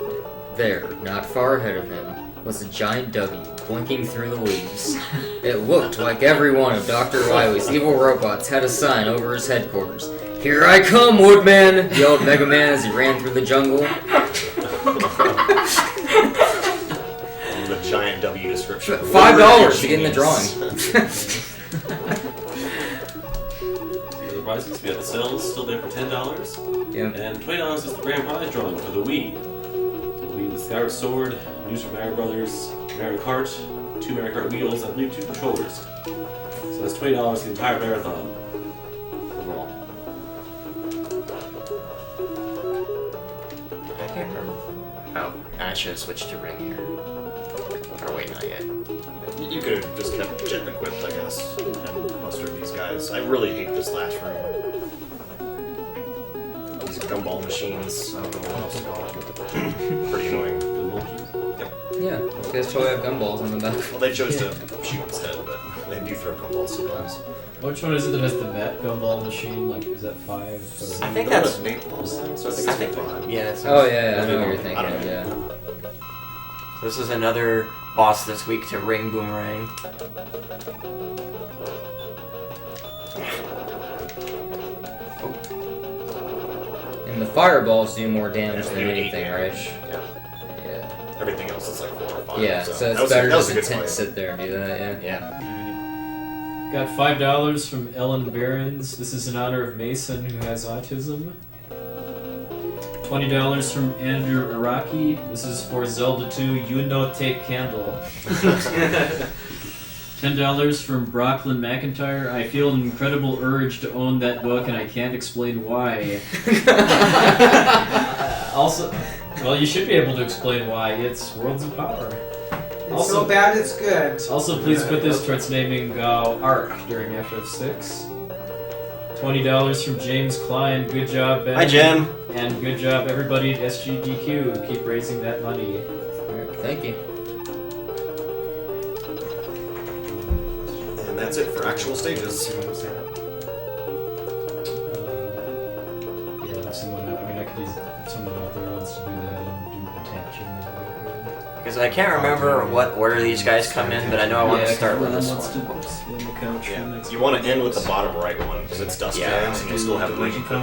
E: There, not far ahead of him, was a giant W blinking through the leaves. It looked like every one of Dr. Wily's evil robots had a sign over his headquarters. "Here I come, Woodman!" yelled Megaman as he ran through the jungle.
F: The giant W description.
E: $5 to get in the drawing.
C: The prizes, we have the cells still there for $10.
E: Yep.
C: And $20 is the grand prize drawing for the Wii. The Wii, the Skyward Sword, New Super Mario Brothers, Mario Kart, 2 Mario Kart wheels, and I believe 2 controllers. So that's $20 for the entire marathon overall.
B: I can't remember. Oh, I should have switched to ring here. Or wait, not yet.
F: You could have just kept Jet equipped, I guess, and mustered these guys. I really hate this last room. These gumball machines, I don't know what else to call them. Pretty annoying.
C: The monkeys.
E: Yeah, you guys totally have gumballs on the back.
F: Well, they chose to shoot instead, but they do throw gumballs sometimes.
D: Which one is it that has the Met gumball machine? Like, is that 5? Or...
B: I think that's.
F: Paintballs then, so I think
B: I
F: it's
B: think.
F: 5.
B: Yeah, that's.
E: Oh yeah, I know what you're
F: I
E: thinking.
F: don't know.
E: Yeah.
B: This is another boss this week to ring Boomerang.
E: And the fireballs do more damage
F: Yeah,
E: than
F: they do
E: anything,
F: 8
E: right?
F: damage. Yeah.
E: Yeah.
F: Everything else is like 4 or 5.
E: Yeah, so
F: that
E: it's
F: was a-
E: better
F: that was
E: just
F: a
E: to
F: good fight.
E: sit there and do that. Yeah.
B: Yeah.
D: Got $5 from Ellen Behrens. This is in honor of Mason, who has autism. $20 from Andrew Araki. This is for Zelda 2, You No Take Candle. $10 from Brocklin McIntyre. I feel an incredible urge to own that book, and I can't explain why. Also, well, you should be able to explain why. It's Worlds of Power.
G: It's so bad it's good.
D: Also, please put this towards naming Ark during FF6. $20 from James Klein. Good job, Ben.
B: Hi, Jim.
D: And good job, everybody at SGDQ. Keep raising that money.
E: Alright, thank you.
F: And that's it for actual stages.
D: Yeah, if someone, I mean, I could use if someone out there wants to do that and do attention.
B: Because I can't remember what order these guys come in, but I know I want to start with this one.
F: Yeah. You want to end with the bottom right one, because it's Dust
B: Yeah.
F: Jams, and you'll still have room for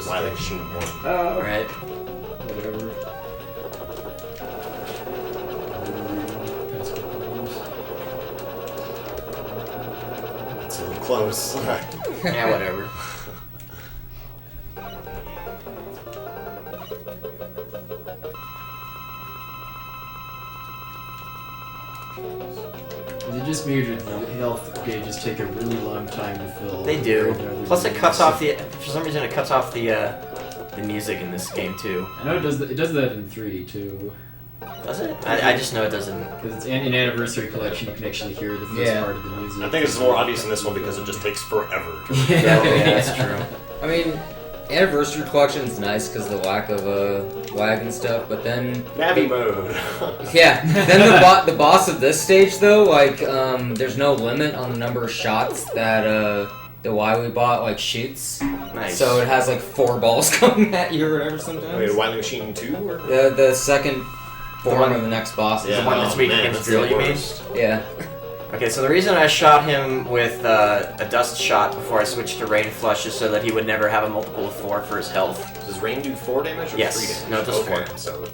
F: Wily Machine 1.
B: Alright.
D: Whatever.
F: It's a little close.
B: Yeah, whatever.
D: Is it just me or do the health gauges take a really long time to fill?
B: They do.
D: Or are they
B: Plus, it
D: really
B: cuts
D: nice?
B: off the. For some reason, it cuts off the music in this game too.
D: I know it does. It does that in 3 too.
B: Does it? I just know it doesn't.
D: Because it's in Anniversary Collection, you can actually hear the first part of the music.
F: I think it's more obvious in this one because it just takes forever.
B: Yeah, that's true.
E: I mean, Anniversary Collection's nice because the lack of lag and stuff, but then
F: Navi mode.
E: yeah, then the boss of this stage though, like there's no limit on the number of shots that the Wily bot like shoots.
B: Nice.
E: So it has like 4 balls coming at you or whatever sometimes.
F: Wait, Wily Machine 2? Or?
E: The second form
B: one-
E: of the next boss.
B: The one that's weak against
F: that's
B: Drill,
F: the
B: you mean?
F: worst.
E: Yeah.
B: Okay, so the reason I shot him with a dust shot before I switched to Rain Flush is so that he would never have a multiple of 4 for his health.
F: Does Rain do 4 damage or
B: Yes.
F: 3 damage?
B: No, just
F: okay,
B: 4.
F: So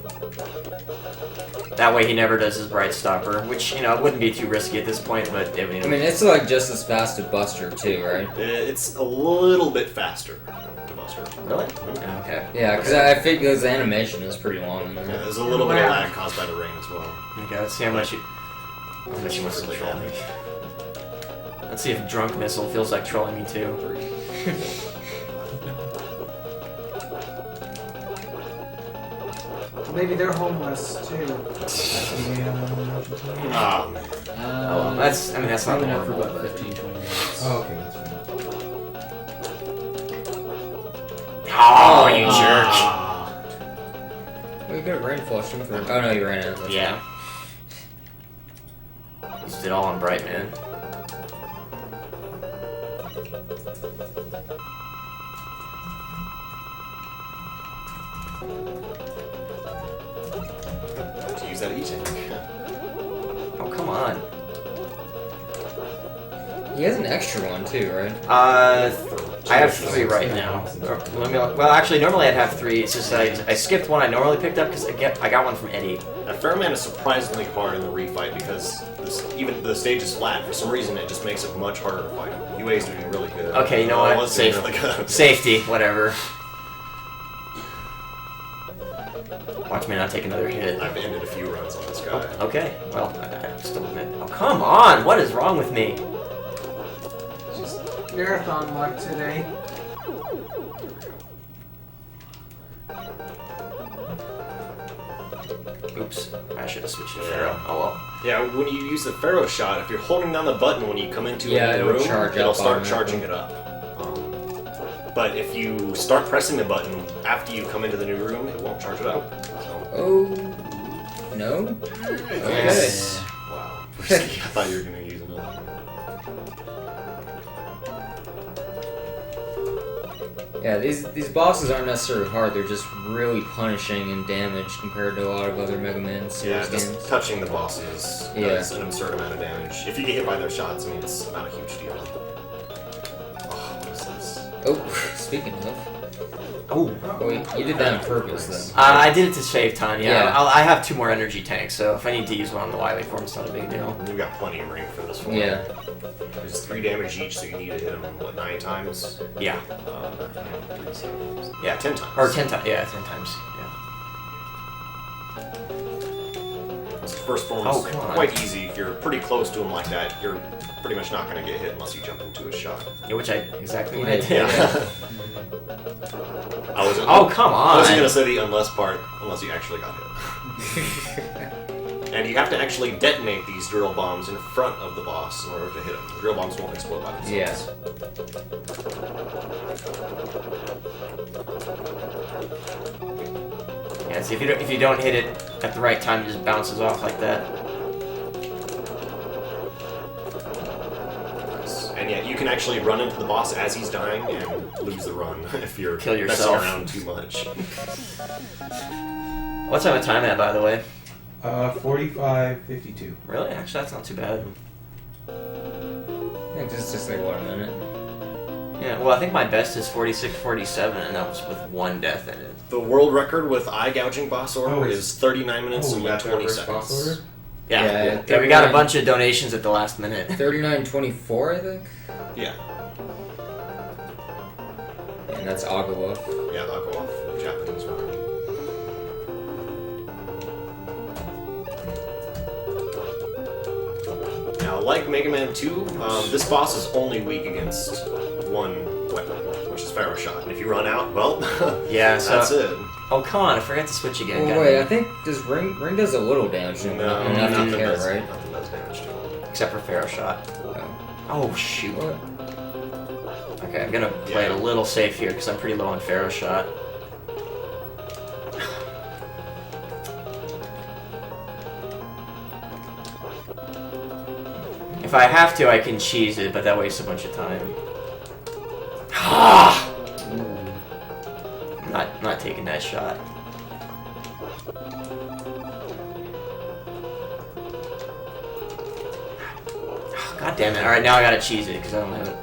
B: That way he never does his Bright Stopper, which, it wouldn't be too risky at this point, but
E: I mean, it's like just as fast as Buster too, right?
F: it's a little bit faster to Buster.
B: Really? Oh, okay.
E: Yeah, because I think his animation is pretty long in
F: Yeah,
E: there.
F: there's a little bit of lag caused by the rain as well.
B: Okay, let's see how much he wants to troll me. Let's see if Drunk Missile feels like trolling me too.
G: Maybe they're homeless too.
F: Ah,
B: Oh, that's not
D: probably not for
B: horrible,
D: about
B: but-
D: 15-20 minutes.
E: Oh, okay, that's fine.
B: Oh, you jerk.
E: Well, you could have rain flushed him for. Oh no, you ran out. That's
B: Yeah. Used it all on Bright Man.
F: to use that eating.
B: Oh, come on.
E: He has an extra one too, right?
B: I have 3 right now. Well, actually, normally I'd have 3. It's just I skipped one I normally picked up because I got one from Eddie.
F: Now, Pharaoh Man is surprisingly hard in the refight because even the stage is flat. For some reason, it just makes it much harder to fight him. UA is doing really good.
B: Okay, you know what?
F: Was doing really good.
B: Safety, whatever. Watch me not take another hit.
F: I've ended a few runs on this guy.
B: Okay, well, I still admit. Oh, come on! What is wrong with me?
G: Just marathon luck today.
B: Oops, I should have switched to Pharaoh. Oh well.
F: Yeah, when you use the Pharaoh shot, if you're holding down the button when you come into
E: Yeah,
F: a new
E: it'll
F: room,
E: charge
F: it'll
E: up
F: start
E: automatically.
F: charging it up. But if you start pressing the button after you come into the new room, it won't charge it up. So,
E: Oh no.
B: Yes.
F: wow. I thought you were going to use another one.
E: Yeah, these bosses aren't necessarily hard. They're just really punishing in damage compared to a lot of other Mega Man
F: Yeah,
E: series
F: just
E: games.
F: touching the bosses
E: Yeah.
F: does an absurd amount of damage. If you get hit by their shots, I mean, it's not a huge deal. Oh, what is this?
E: Oh, speaking of,
B: Oh.
E: wait, you did that on purpose then.
B: I did it to save time, yeah.
E: Yeah.
B: I have 2 more energy tanks, so if I need to use one on the Wily form, it's not a big deal.
F: We've got plenty of ring for this one.
E: Yeah.
F: There's 3 damage each, so you need to hit them, what, 9 times?
B: Yeah.
F: 3, 7,
B: Yeah,
F: 10 times.
B: Or 10 times, yeah, 10 times, yeah.
F: This first form's
B: Oh, come on.
F: quite easy. If you're pretty close to him like that, you're pretty much not going to get hit unless you jump into a shot.
B: Yeah, which exactly what I did.
F: Yeah.
B: Oh, come
F: I
B: on!
F: wasn't going to say the unless part, unless you actually got hit. And you have to actually detonate these drill bombs in front of the boss in order to hit him. The drill bombs won't explode by themselves.
E: Yeah.
B: Yeah, see, if you don't hit it at the right time, it just bounces off like that.
F: And yeah, you can actually run into the boss as he's dying and lose the run if you're
B: Kill
F: messing
B: yourself.
F: around too much.
B: What's my time at, by the way?
H: 45:52.
B: Really? Actually, that's not too bad.
E: I think this is just like, what, a minute?
B: Yeah, well, I think my best is 46:47, and that was with 1 death in it.
F: The world record with eye gouging boss order
H: Oh,
F: is 39 minutes
H: Oh,
F: and
H: we got that
F: 20
H: first boss
F: seconds.
H: order?
B: Yeah,
E: Yeah,
B: yeah, we got a
E: 39.
B: bunch of donations at the last minute.
E: 39:24, I think?
F: Yeah,
E: And that's Agawa.
F: yeah, I'll go off the Japanese one. Now, like Mega Man 2, this boss is only weak against one weapon, which is Pharaoh Shot. And if you run out, well,
B: Yeah, so...
F: that's it.
B: Oh, come on, I forgot to switch again.
E: Oh,
B: God
E: wait,
B: damn
E: I think does Ring does a little damage,
F: No,
E: not enough
F: nothing
E: to care,
F: does,
E: right?
F: nothing does damage to him.
B: it. Except for Pharaoh Shot. Oh, shoot.
E: What?
B: Okay, I'm gonna play it a little safe here, because I'm pretty low on Pharaoh Shot. If I have to, I can cheese it, but that wastes a bunch of time. Ah! Not taking that shot. God damn it. Alright, now I gotta cheese it, because I don't have it.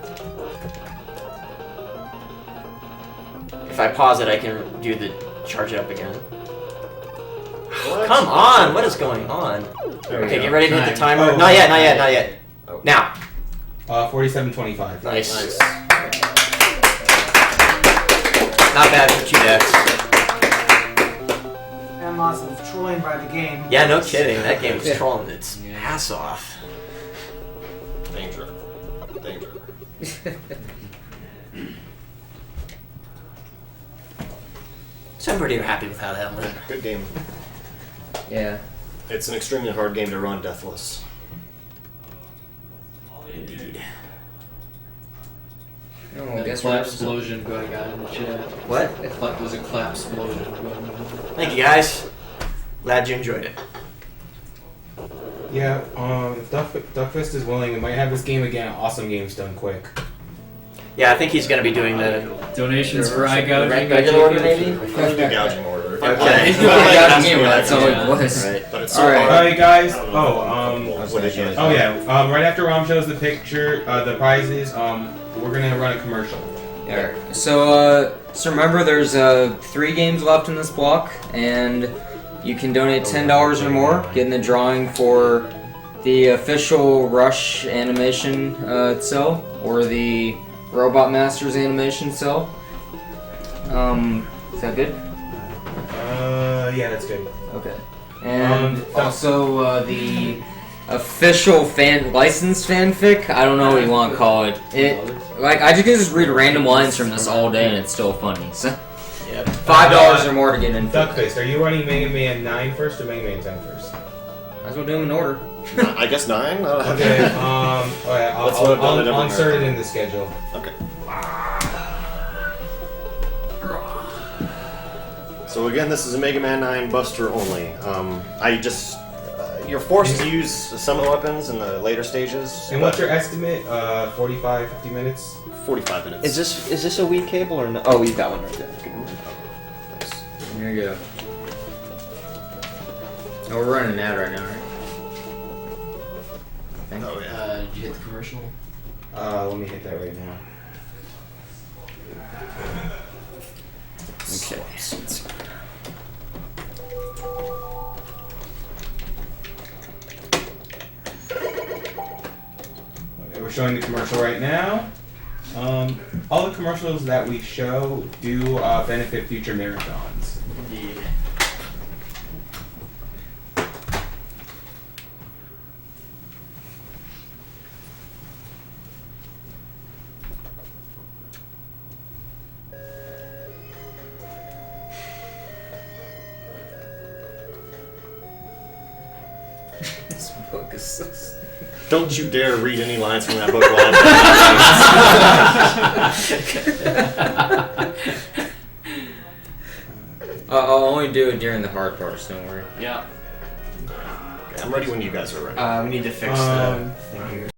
B: If I pause it, I can do the charge it up again.
F: What?
B: Come on! What is going on?
F: There we
B: Okay,
F: go.
B: get ready to hit the
H: Time.
B: timer.
H: Oh,
B: Not yet, not yet, not yet.
F: Oh.
B: Now.
H: 47:25.
B: Nice.
F: Nice.
B: Not bad for 2 deaths.
G: And lots of trolling by the game.
B: Yeah, no kidding. That game was trolling its ass off.
F: Danger. Danger.
B: So I'm pretty happy with how that went.
F: Good game.
E: Yeah.
F: It's an extremely hard game to run deathless.
B: Indeed.
E: Oh, I
D: That
E: guess
D: clap
E: we're
D: explosion going on in the chat.
B: What?
D: There's a clap explosion going on.
B: Thank you guys. Glad you enjoyed it.
H: Yeah, if Duckfist is willing, we might have this game again. Awesome games done quick.
B: Yeah, I think he's going to be doing the
D: Donations for eye gouging.
B: regular order, maybe?
F: Let's do gouging order.
B: Okay.
E: That's all it was.
B: Right.
F: But it's so
E: Alright.
F: hard.
H: Alright, guys.
F: What did you guys
H: Oh yeah. Right after Rom shows the picture, the prizes, we're gonna run a commercial.
E: Alright. So remember, there's 3 games left in this block, and you can donate $10 or more, get in the drawing for the official Rush animation cell, or the Robot Masters animation cell. Is that good?
H: Yeah, that's good.
E: Okay. And also the official licensed fanfic. I don't know what you want to call it. I just read random lines from this all day and it's still funny. So
B: Yeah.
E: $5 or more to get in.
H: Duckfist, are you running Mega Man 9 first or Mega Man 10 first?
E: Might as well do them in order.
F: I guess 9?
H: Okay, alright,
F: Let's load on it
H: I'll
F: every
H: insert it
F: night.
H: in the schedule.
F: Okay. So again, this is a Mega Man 9 Buster only. You're forced to use summon weapons in the later stages.
H: And what's your estimate? 45, 50 minutes?
F: 45 minutes.
B: Is this a Wii cable or no? Oh, you've got one right there. Good one.
F: Nice.
E: There you go. Oh, we're running an ad right now, right?
F: Oh yeah.
D: Did you hit the commercial?
H: Let me hit that right now.
B: Okay.
H: Okay, we're showing the commercial right now. All the commercials that we show do benefit future marathons.
D: Indeed.
E: This book is so
F: Don't you dare read any lines from that book while
E: I'll only do it during the hard parts, don't worry.
A: Yeah.
F: I'm ready when you guys are ready.
B: We need to fix the thing here.